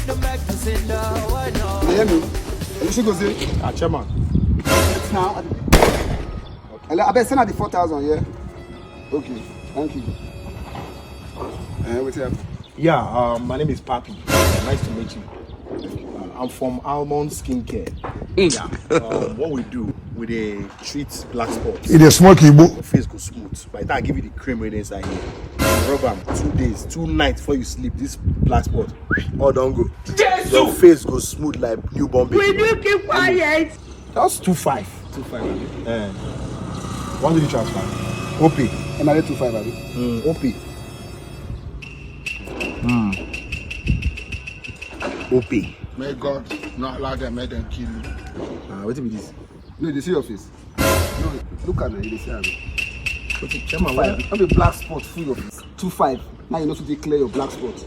You hear me? You should go see. Chairman. Now. I bet send her the 4,000, yeah? Okay, thank you. What's up? Yeah, my name is Papi. Nice to meet you. I'm from Almond Skincare. Yeah. What we do, we dey treat black spots. It is smoky, Your face go smooth. By the time I give you the cream right inside here, you rub am 2 days, 2 nights before you sleep. This black spot, all don't go. Your face go smooth like newborn baby. Will you keep quiet? That's 2.5. 2.5. What did you transfer? OP. Another 2,500, abi? OP. OP. May God not allow them, make them kill you. What be this? No, they see your face. No, look at me, they see her. Chairman, 2,500. Not a black spot full your face. 2,500. Now you know to clear your black spot.